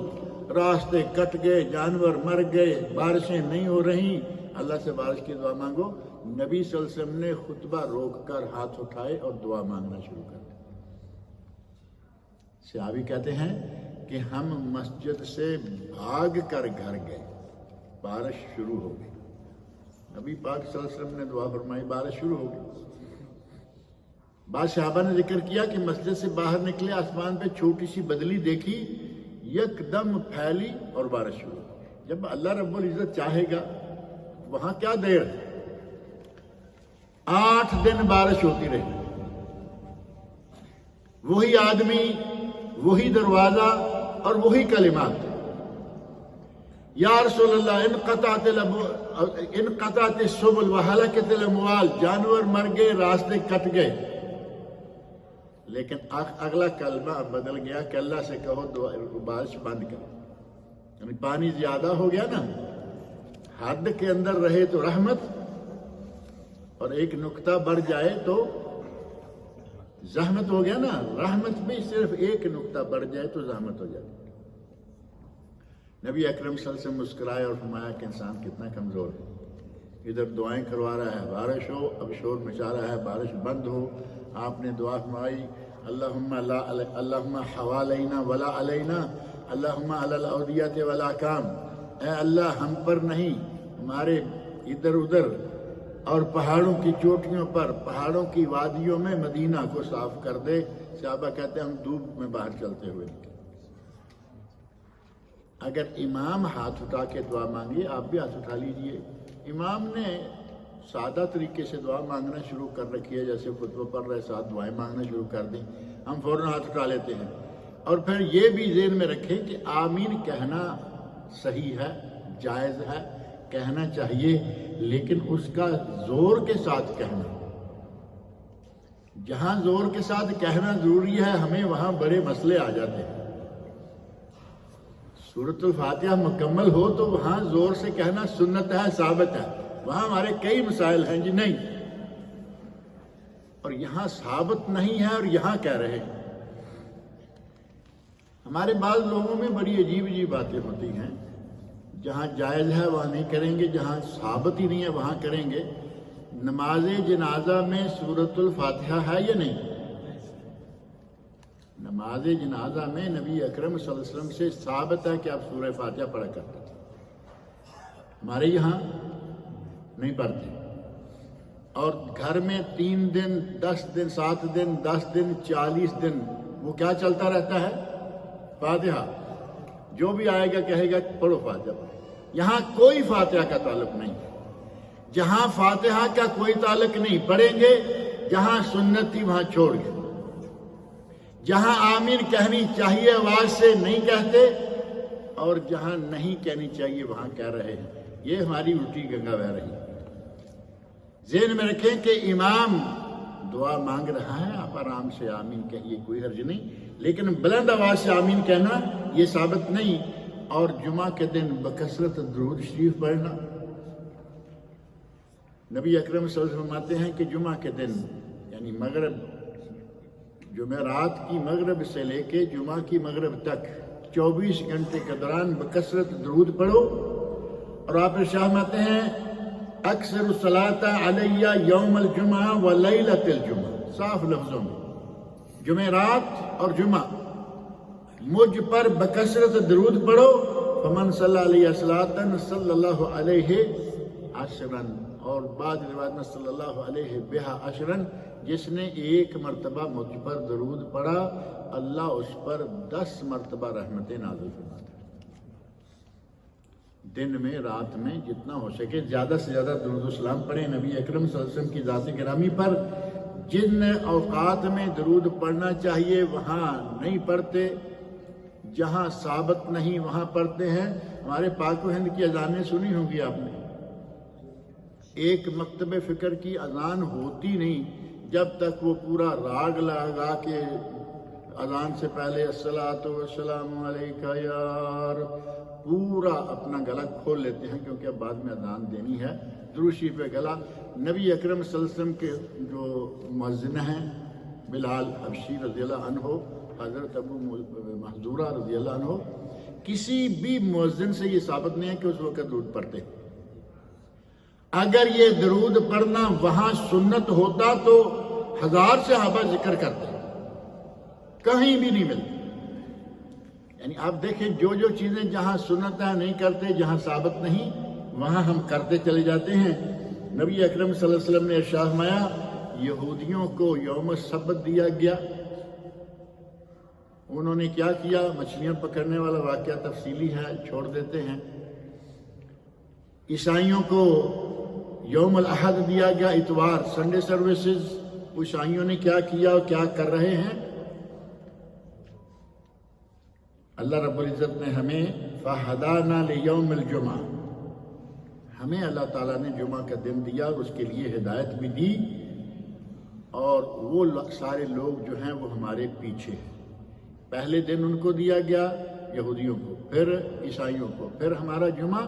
راستے کٹ گئے، جانور مر گئے، بارشیں نہیں ہو رہی، اللہ سے بارش کی دعا مانگو۔ نبی صلی اللہ علیہ وسلم نے خطبہ روک کر ہاتھ اٹھائے اور دعا مانگنا شروع کر دیا۔ صحابی کہتے ہیں کہ ہم مسجد سے بھاگ کر گھر گئے، بارش شروع ہو گئی، نبی پاک صلی اللہ علیہ وسلم نے دعا فرمائی، بارش شروع ہو گئی۔ بعض صحابہ نے ذکر کیا کہ مسجد سے باہر نکلے، آسمان پہ چھوٹی سی بدلی دیکھی، یک دم پھیلی اور بارش شروع ہوئی۔ جب اللہ رب العزت چاہے گا وہاں کیا دیر ہے؟ 8 دن بارش ہوتی رہی، وہی آدمی، وہی دروازہ اور وہی کلمات، یا رسول اللہ انقطعت السبل وہلکت الاموال، جانور مر گئے، راستے کٹ گئے، لیکن اگلا کلمہ بدل گیا کہ اللہ سے کہو بارش بند کرو، یعنی پانی زیادہ ہو گیا نا، حد کے اندر رہے تو رحمت، اور ایک نقطہ بڑھ جائے تو زحمت ہو گیا نا، رحمت بھی صرف ایک نقطہ بڑھ جائے تو زحمت ہو جاتی۔ نبی اکرم صلی اللہ علیہ وسلم مسکرائے اور فرمایا کہ انسان کتنا کمزور ہے، ادھر دعائیں کروا رہا ہے، بارش ہو، اب شور مچا رہا ہے، بارش بند ہو، آپ نے دعا فرمائی اللہم حوالینا ولا علینا، اللہم علی الاودیۃ والاکام، اے اللہ ہم پر نہیں، ہمارے ادھر ادھر اور پہاڑوں کی چوٹیوں پر، پہاڑوں کی وادیوں میں مدینہ کو صاف کر دے۔ صحابہ کہتے ہیں ہم دھوپ میں باہر چلتے ہوئے نکلے۔ اگر امام ہاتھ اٹھا کے دعا مانگی، آپ بھی ہاتھ اٹھا لیجئے۔ امام نے سادہ طریقے سے دعا مانگنا شروع کر رکھی ہے، جیسے خطبہ پڑھ رہے ساتھ دعائیں مانگنا شروع کر دیں، ہم فوراً ہاتھ اٹھا لیتے ہیں۔ اور پھر یہ بھی ذہن میں رکھیں کہ آمین کہنا صحیح ہے، جائز ہے، کہنا چاہیے، لیکن اس کا زور کے ساتھ کہنا، جہاں زور کے ساتھ کہنا ضروری ہے ہمیں وہاں بڑے مسئلے آ جاتے ہیں۔ سورۃ الفاتحہ مکمل ہو تو وہاں زور سے کہنا سنت ہے، ثابت ہے، وہاں ہمارے کئی مسائل ہیں جی نہیں، اور یہاں ثابت نہیں ہے اور یہاں کہہ رہے ہیں۔ ہمارے بعض لوگوں میں بڑی عجیب عجیب باتیں ہوتی ہیں، جہاں جائز ہے وہاں نہیں کریں گے، جہاں ثابت ہی نہیں ہے وہاں کریں گے۔ نماز جنازہ میں سورۃ الفاتحہ ہے یا نہیں؟ نماز جنازہ میں نبی اکرم صلی اللہ علیہ وسلم سے ثابت ہے کہ آپ سورہ فاتحہ پڑھا کرتے تھے، ہمارے یہاں نہیں پڑھتے۔ اور گھر میں 3 دن 10 دن 7 دن 10 دن 40 دن وہ کیا چلتا رہتا ہے؟ فاتحہ۔ جو بھی آئے گا کہے گا پڑھو فاتحہ۔ یہاں کوئی فاتحہ کا تعلق نہیں، جہاں فاتحہ کا کوئی تعلق نہیں پڑھیں گے، جہاں سنت تھی وہاں چھوڑ گئے، جہاں آمین کہنی چاہیے آواز سے نہیں کہتے، اور جہاں نہیں کہنی چاہیے وہاں کہہ رہے ہیں۔ یہ ہماری الٹی گنگا بہہ رہی ہے۔ ذہن میں رکھیں کہ امام دعا مانگ رہا ہے، آپ آرام سے آمین کہیے، کوئی حرج نہیں، لیکن بلند آواز سے آمین کہنا یہ ثابت نہیں۔ اور جمعہ کے دن بکثرت درود شریف پڑھنا، نبی اکرم صلی اللہ علیہ وسلم فرماتے ہیں کہ جمعہ کے دن یعنی مغرب، جمعرات کی مغرب سے لے کے جمعہ کی مغرب تک 24 گھنٹے کے دوران بکثرت درود پڑھو۔ اور آپ ارشاد فرماتے ہیں اکثر الصلاۃ علیہ یوم الجمعہ و لیلۃ الجمعہ، صاف لفظوں میں جمعرات اور جمعہ مجھ پر بکثرت درود پڑھو۔ فمن صلی علیہ صلاۃ صلی اللہ علیہ عشرن، اور بعض روایت میں صلی اللہ علیہ بہا عشرن، جس نے 1 مرتبہ مجھ پر درود پڑھا اللہ اس پر 10 مرتبہ رحمتیں نازل فرماتا ہے۔ دن میں رات میں جتنا ہو سکے زیادہ سے زیادہ درود و سلام پڑھیں نبی اکرم صلی اللہ علیہ وسلم کی ذات گرامی پر۔ جن اوقات میں درود پڑھنا چاہیے وہاں نہیں پڑھتے، جہاں ثابت نہیں وہاں پڑھتے ہیں۔ ہمارے پاک و ہند کی اذانیں سنی ہوں گی آپ نے، ایک مکتب فکر کی اذان ہوتی نہیں جب تک وہ پورا راگ لگا کے اذان سے پہلے الصلاۃ والسلام علیکہ یار پورا اپنا گلا کھول لیتے ہیں، کیونکہ اب بعد میں اذان دینی ہے۔ درود شریف پہ گلا، نبی اکرم صلی اللہ علیہ وسلم کے جو مؤذن ہیں بلال حبشی رضی اللہ عنہ، حضرت ابو محذورہ رضی اللہ عنہ، کسی بھی مؤذن سے یہ ثابت نہیں ہے کہ اس وقت درود پڑھتے۔ اگر یہ درود پڑھنا وہاں سنت ہوتا تو 1000 صحابہ ذکر کرتے، کہیں بھی نہیں ملتی۔ یعنی آپ دیکھیں جو چیزیں جہاں سنت ہے نہیں کرتے، جہاں ثابت نہیں وہاں ہم کرتے چلے جاتے ہیں۔ نبی اکرم صلی اللہ علیہ وسلم نے ارشاد فرمایا یہودیوں کو یوم السبت دیا گیا، انہوں نے کیا کیا؟ مچھلیاں پکڑنے والا واقعہ تفصیلی ہے، چھوڑ دیتے ہیں۔ عیسائیوں کو یوم الاحد دیا گیا، اتوار، سنڈے سروسز۔ عیسائیوں نے کیا کیا اور کیا کر رہے ہیں؟ اللہ رب العزت نے ہمیں فہدانا لیوم الجمعہ، ہمیں اللہ تعالیٰ نے جمعہ کا دن دیا اور اس کے لیے ہدایت بھی دی، اور وہ سارے لوگ جو ہیں وہ ہمارے پیچھے ہیں۔ پہلے دن ان کو دیا گیا یہودیوں کو، پھر عیسائیوں کو، پھر ہمارا جمعہ۔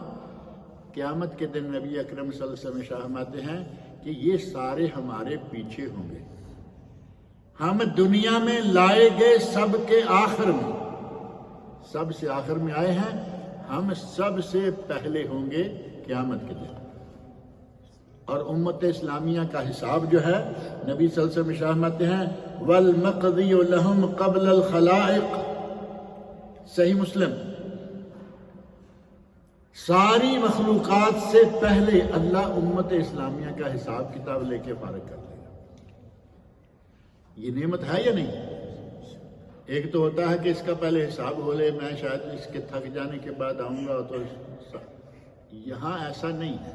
قیامت کے دن نبی اکرم صلی اللہ علیہ وسلم فرماتے ہیں کہ یہ سارے ہمارے پیچھے ہوں گے، ہم دنیا میں لائے گئے سب کے آخر میں، سب سے آخر میں آئے ہیں، ہم سب سے پہلے ہوں گے قیامت کے دن۔ اور امت اسلامیہ کا حساب جو ہے نبی صلی اللہ علیہ وسلم فرماتے ہیں والمقضی لہم قبل الخلائق، صحیح مسلم، ساری مخلوقات سے پہلے اللہ امت اسلامیہ کا حساب کتاب لے کے فارغ کر دے گا۔ یہ نعمت ہے یا نہیں؟ ایک تو ہوتا ہے کہ اس کا پہلے حساب ہو لے، میں شاید اس کے تھک جانے کے بعد آؤں گا، تو یہاں ایسا نہیں ہے۔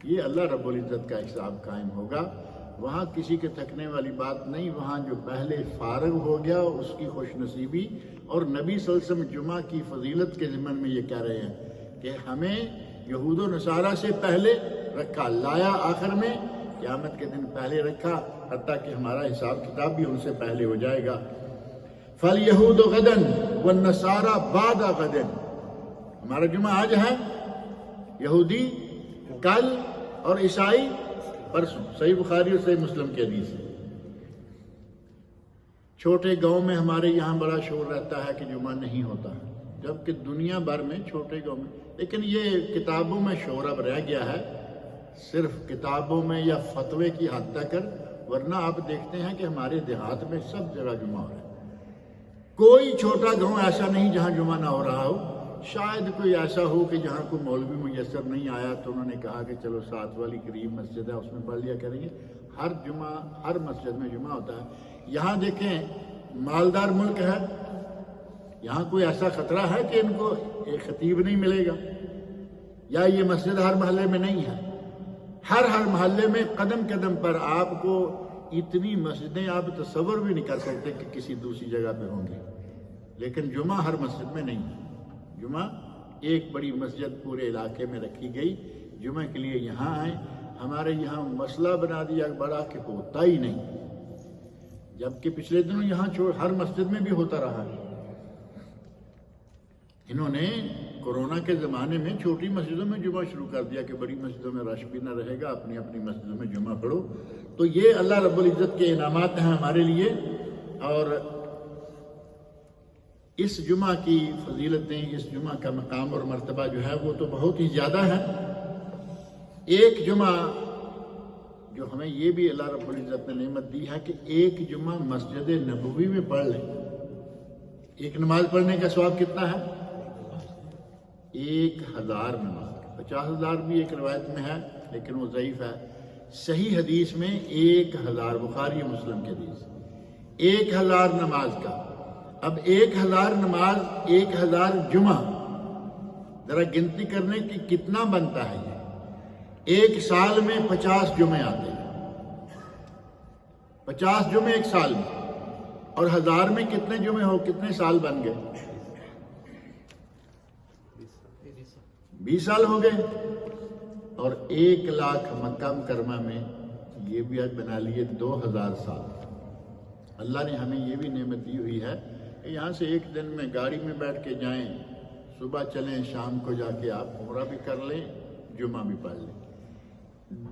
یہ اللہ رب العزت کا حساب قائم ہوگا. وہاں کسی کے تھکنے والی بات نہیں. وہاں جو پہلے فارغ ہو گیا اس کی خوش نصیبی. اور نبی صلی اللہ علیہ وسلم جمعہ کی فضیلت کے ضمن میں یہ کہہ رہے ہیں کہ ہمیں یہود و نصارہ سے پہلے رکھا، لایا آخر میں، قیامت کے دن پہلے رکھا، حتیٰ کہ ہمارا حساب کتاب بھی ان سے پہلے ہو جائے گا. فَالْيَهُودُ غَدًا وَالنَّصَارَى بَعْدَ غَدٍ. ہمارا جمعہ آج ہے، یہودی کل اور عیسائی پرسوں. صحیح بخاری اور صحیح مسلم کی حدیث ہے. چھوٹے گاؤں میں ہمارے یہاں بڑا شور رہتا ہے کہ جمعہ نہیں ہوتا، جبکہ دنیا بھر میں چھوٹے گاؤں میں، لیکن یہ کتابوں میں شور اب رہ گیا ہے، صرف کتابوں میں یا فتوے کی حد تک. ورنہ آپ دیکھتے ہیں کہ ہمارے دیہات میں سب جگہ جمعہ ہو رہا ہے. کوئی چھوٹا گاؤں ایسا نہیں جہاں جمعہ نہ ہو رہا ہو. شاید کوئی ایسا ہو کہ جہاں کوئی مولوی میسر نہیں آیا تو انہوں نے کہا کہ چلو ساتھ والی قریب مسجد ہے اس میں پڑھ لیا کریں گے. ہر جمعہ ہر مسجد میں جمعہ ہوتا ہے. یہاں دیکھیں مالدار ملک ہے، یہاں کوئی ایسا خطرہ ہے کہ ان کو ایک خطیب نہیں ملے گا، یا یہ مسجد ہر محلے میں نہیں ہے. ہر محلے میں قدم قدم پر آپ کو اتنی مسجدیں آپ تصور بھی نہیں کر سکتے کہ کسی دوسری جگہ پہ ہوں گے. لیکن جمعہ ہر مسجد میں نہیں ہے. جمعہ ایک بڑی مسجد پورے علاقے میں رکھی گئی، جمعہ کے لیے یہاں آئیں. ہمارے یہاں مسئلہ بنا دیا بڑا کہ ہوتا ہی نہیں، جبکہ پچھلے دنوں یہاں ہر مسجد میں بھی ہوتا رہا ہے. انہوں نے کورونا کے زمانے میں چھوٹی مسجدوں میں جمعہ شروع کر دیا کہ بڑی مسجدوں میں رش بھی نہ رہے گا، اپنی اپنی مسجدوں میں جمعہ پڑھو. تو یہ اللہ رب العزت کے انعامات ہیں ہمارے لیے. اور اس جمعہ کی فضیلتیں، اس جمعہ کا مقام اور مرتبہ جو ہے وہ تو بہت ہی زیادہ ہے. ایک جمعہ جو ہمیں یہ بھی اللہ رب العزت نے نعمت دی ہے کہ ایک جمعہ مسجد نبوی میں پڑھ لیں. ایک نماز پڑھنے کا ثواب کتنا ہے؟ 1000 نماز. 50,000 بھی ایک روایت میں ہے لیکن وہ ضعیف ہے. صحیح حدیث میں 1000، بخاری و مسلم کی حدیث، 1000 نماز کا. اب 1000 نماز، 1000 جمعہ، ذرا گنتی کرنے کی کتنا بنتا ہے. یہ ایک سال میں 50 جمعے آتے ہیں. 50 جمعے ایک سال میں، اور 1000 میں کتنے جمعے ہو، کتنے سال بن گئے؟ 20 سال ہو گئے. اور 1,00,000 مکہ مکرمہ میں یہ بھی آج بنا لیے 2000 سال. اللہ نے ہمیں یہ بھی نعمت دی ہوئی ہے کہ یہاں سے ایک دن میں گاڑی میں بیٹھ کے جائیں، صبح چلیں، شام کو جا کے آپ عمرہ بھی کر لیں، جمعہ بھی پڑھ لیں.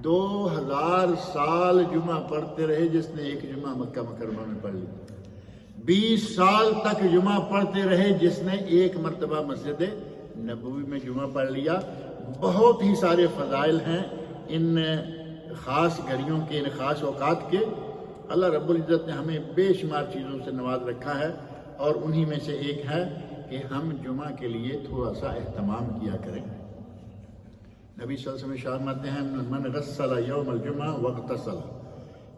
2000 سال جمعہ پڑھتے رہے جس نے ایک جمعہ مکہ مکرمہ میں پڑھ لیا. 20 سال تک جمعہ پڑھتے رہے جس نے ایک مرتبہ مسجد نبوی میں جمعہ پڑھ لیا. بہت ہی سارے فضائل ہیں ان خاص گھڑیوں کے، ان خاص اوقات کے. اللہ رب العزت نے ہمیں بے شمار چیزوں سے نواز رکھا ہے، اور انہی میں سے ایک ہے کہ ہم جمعہ کے لیے تھوڑا سا اہتمام کیا کریں. نبی صلی اللہ علیہ وسلم ارشاد فرماتے ہیں من غسل یوم الجمعہ واغتسل،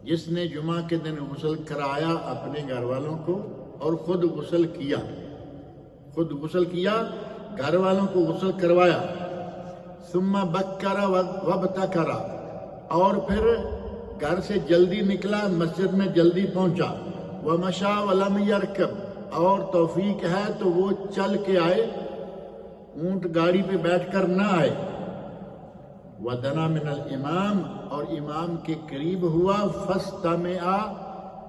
جس نے جمعہ کے دن غسل کرایا اپنے گھر والوں کو اور خود غسل کیا، گھر والوں کو غسل کروایا، ثم بکر وابتکر، اور پھر گھر سے جلدی نکلا، مسجد میں جلدی پہنچا، ومشى ولم يركب، اور توفیق ہے تو وہ چل کے آئے، اونٹ گاڑی پہ بیٹھ کر نہ آئے، وَدَنَا مِنَ الْإِمَامِ، اور امام کے قریب ہوا، فَاسْتَمِعَ،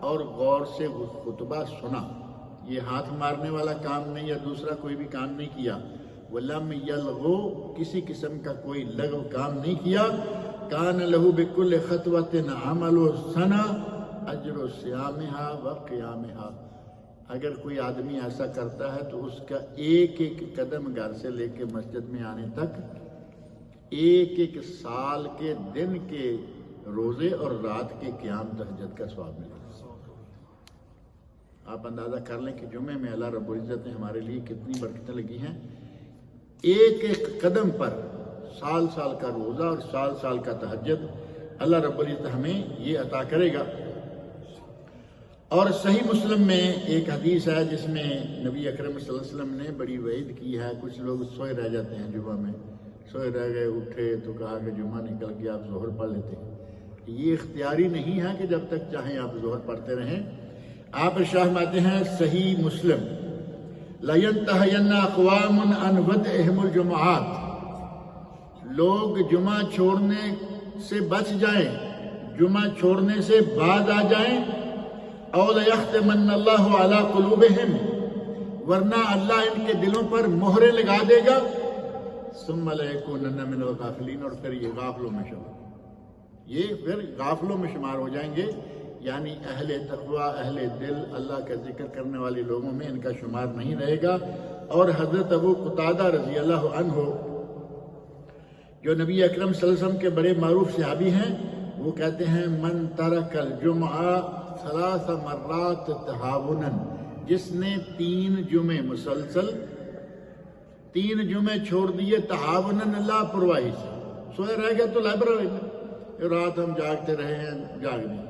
اور غور سے خطبہ سنا. یہ ہاتھ مارنے والا کام نہیں یا دوسرا کوئی بھی کام نہیں کیا. وَلَمْ يَلْغُ، کسی قسم کا کوئی لغو کام نہیں کیا. كَانَ لَهُ بِكُلِّ خَطْوَةٍ عَمَلُ السَّنَةِ أَجْرُ صِيَامِهَا وَقِيَامِهَا. اگر کوئی آدمی ایسا کرتا ہے تو اس کا ایک ایک قدم گھر سے لے کے مسجد میں آنے تک ایک ایک سال کے دن کے روزے اور رات کے قیام تہجد کا ثواب ملے گا. آپ اندازہ کر لیں کہ جمعے میں اللہ رب العزت نے ہمارے لیے کتنی برکتیں لگی ہیں. ایک ایک قدم پر سال سال کا روزہ اور سال سال کا تہجد اللہ رب العزت ہمیں یہ عطا کرے گا. اور صحیح مسلم میں ایک حدیث ہے جس میں نبی اکرم صلی اللہ علیہ وسلم نے بڑی وعید کی ہے. کچھ لوگ سوئے رہ جاتے ہیں جمعہ میں، سوئے رہ گئے، اٹھے تو کہا کہ جمعہ نکل گیا، آپ ظہر پڑھ لیتے ہیں۔ یہ اختیاری نہیں ہے کہ جب تک چاہیں آپ ظہر پڑھتے رہیں۔ آپ ارشاد فرماتے ہیں صحیح مسلم، لَيَنْتَهَيَنَّ أَقْوَامٌ عَنْ وَدْعِهِمُ الْجُمُعَاتِ، لوگ جمعہ چھوڑنے سے بچ جائیں، جمعہ چھوڑنے سے بعد آ جائیں، أَوْ لَيَخْتِمَنَّ اللَّهُ عَلَىٰ قُلُوبِهِمْ، ورنہ اللہ ان کے دلوں پر مہرے لگا دے گا، ثُمَّ لَيَكُونَنَّ مِنَ الْغَافِلِينَ، اور پھر یہ غافلوں میں شمار، یہ پھر غافلوں میں شمار ہو جائیں گے، یعنی اہل تقوی، اہل دل، اللہ کا ذکر کرنے والے لوگوں میں ان کا شمار نہیں رہے گا۔ اور حضرت ابو قتادہ رضی اللہ عنہ جو نبی اکرم صلی اللہ علیہ وسلم کے بڑے معروف صحابی ہیں، وہ کہتے ہیں من ترک الجمعہ 3 مرات تہاونا، جس نے 3 جمعے مسلسل 3 جمعے چھوڑ دیے تہاونا، لاپرواہی سے، سوئے رہ گئے تو لائبریری میں، رات ہم جاگتے رہے ہیں، جاگ نہیں۔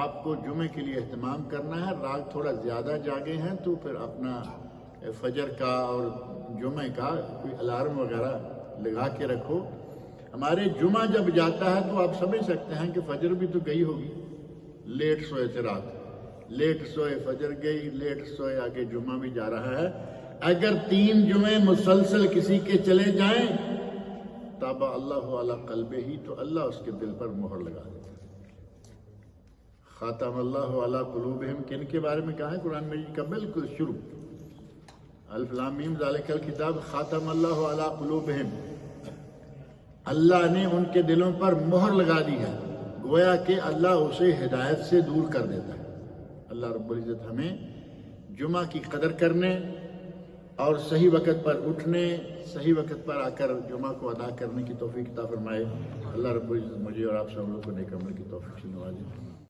آپ کو جمعے کے لیے اہتمام کرنا ہے، رات تھوڑا زیادہ جاگے ہیں تو پھر اپنا فجر کا اور جمعے کا کوئی الارم وغیرہ لگا کے رکھو۔ ہمارے جمعہ جب جاتا ہے تو آپ سمجھ سکتے ہیں کہ فجر بھی تو گئی ہوگی، لیٹ سوئے تھے رات، لیٹ سوئے فجر گئی، لیٹ سوئے آگے جمعہ بھی جا رہا ہے۔ اگر 3 جمعے مسلسل کسی کے چلے جائیں تاب اللہ علی قلبہ ہی، تو اللہ اس کے دل پر مہر لگا دیتا ہے۔ خاتم اللہ علی قلوبہم کن کے بارے میں کہا ہے قرآن مجید کا بالکل شروع، الف لام میم ذالک الکتاب خاتم اللہ علی قلوبہم، اللہ نے ان کے دلوں پر مہر لگا دی ہے، گویا کہ اللہ اسے ہدایت سے دور کر دیتا ہے۔ اللہ رب العزت ہمیں جمعہ کی قدر کرنے اور صحیح وقت پر اٹھنے، صحیح وقت پر آ کر جمعہ کو ادا کرنے کی توفیق عطا فرمائے۔ اللہ رب العزت مجھے اور آپ سب لوگوں کو نیک عمل کی توفیق سے نوازے۔